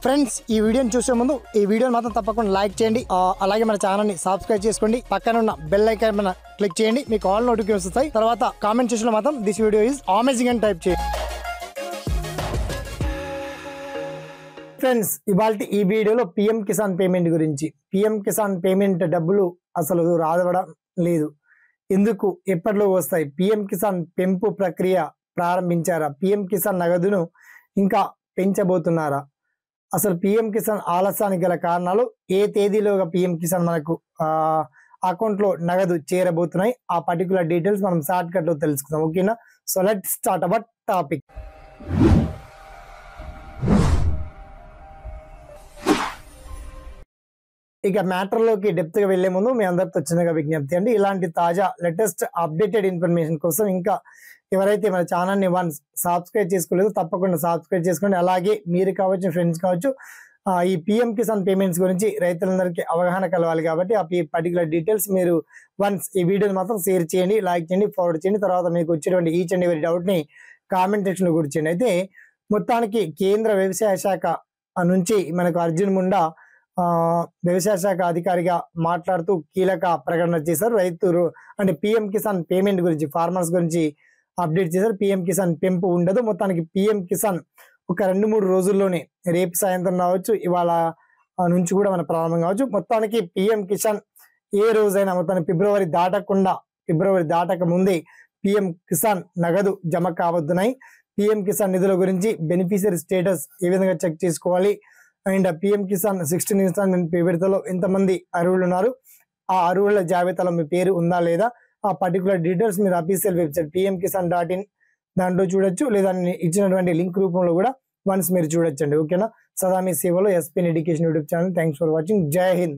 Friends ఈ వీడియోని చూసే ముందు ఈ వీడియోని మాత్రం తప్పకుండా లైక్ చేయండి, అలాగే మన ఛానల్ని సబ్స్క్రైబ్ చేసుకోండి, పక్కన ఉన్న బెల్ ఐకాన్ పైన క్లిక్ చేయండి, మీకు ఆల్ నోటిఫికేషన్స్ వస్తాయి. తర్వాత కామెంట్ సెక్షన్ లో మాత్రం దిస్ వీడియో ఈజ్ అమేజింగ్ అని టైప్ చేయండి. ఫ్రెండ్స్ ఇవాళ ఈ వీడియోలో పిఎం కిసాన్ పేమెంట్ గురించి. పిఎం కిసాన్ పేమెంట్ డబ్బులు అసలు రావడం లేదు, ఎందుకు, ఎప్పట్లో వస్తాయి, పిఎం కిసాన్ పెంపు ప్రక్రియ ప్రారంభించారా, పిఎం కిసాన్ నగదును ఇంకా పెంచబోతున్నారా, అసలు పిఎం కిసాన్ ఆలస్యానికి గల కారణాలు, ఏ తేదీలోగా పిఎం కిసాన్ మనకు అకౌంట్ లో నగదు చేరబోతున్నాయి, ఆ పర్టికులర్ డీటెయిల్స్ మనం షార్ట్ కట్ లో తెలుసుకుందాం. ఓకేనా, so let start our topic. ఇక మ్యాటర్లోకి డెప్త్ గా వెళ్లే ముందు మీ అందరితో చిన్నగా విజ్ఞప్తి అండి, ఇలాంటి తాజా లేటెస్ట్ అప్డేటెడ్ ఇన్ఫర్మేషన్ కోసం ఇంకా ఎవరైతే మన ఛానల్ని వన్స్ సబ్స్క్రైబ్ చేసుకోలేదో తప్పకుండా సబ్స్క్రైబ్ చేసుకోండి. అలాగే మీరు కావచ్చు, ఫ్రెండ్స్ కావచ్చు, ఈ పిఎం కిసాన్ పేమెంట్స్ గురించి రైతులందరికీ అవగాహన కలవాలి కాబట్టి ఆ పర్టికులర్ డీటెయిల్స్ మీరు వన్స్ ఈ వీడియోని మాత్రం షేర్ చేయండి, లైక్ చేయండి, ఫార్వర్డ్ చేయండి. తర్వాత మీకు వచ్చేటువంటి ఈచ్ అండ్ ఎవరీ డౌట్ ని కామెంట్ సెక్షన్ లో గుర్తించండి. అయితే మొత్తానికి కేంద్ర వ్యవసాయ శాఖ నుంచి మనకు అర్జున్ ముండా వ్యవసాయ శాఖ అధికారిగా మాట్లాడుతూ కీలక ప్రకటన చేశారు. రైతు అంటే పిఎం కిసాన్ పేమెంట్ గురించి, ఫార్మర్స్ గురించి అప్డేట్ చేశారు. పిఎం కిసాన్ పెంపు ఉండదు, మొత్తానికి పిఎం కిసాన్ ఒక 2-3 రోజుల్లోనే, రేపు సాయంత్రం రావచ్చు, ఇవాళ నుంచి కూడా మన ప్రారంభం కావచ్చు. మొత్తానికి పిఎం కిసాన్ ఏ రోజైనా మొత్తానికి ఫిబ్రవరి దాటక ముందే పిఎం కిసాన్ నగదు జమ కావద్దున్నాయి. పిఎం కిసాన్ నిధుల గురించి బెనిఫిషియరీ స్టేటస్ ఏ విధంగా చెక్ చేసుకోవాలి, అండ్ పిఎం కిసాన్ 16 ఇన్స్టాల్మెంట్ విడతలో ఎంతమంది అర్హులు ఉన్నారు, ఆ అర్హుల జాబితాలో మీ పేరు ఉందా లేదా, ఆ పర్టికులర్ డీటెయిల్స్ మీరు అఫీషియల్ వెబ్సైట్ pmkisan.in దాంట్లో చూడొచ్చు, లేదా ఇచ్చినటువంటి లింక్ రూపంలో కూడా వన్స్ మీరు చూడొచ్చండి. ఓకేనా, సదా మీ సేవలో SPN education YouTube channel. Thanks for watching. జై హింద్.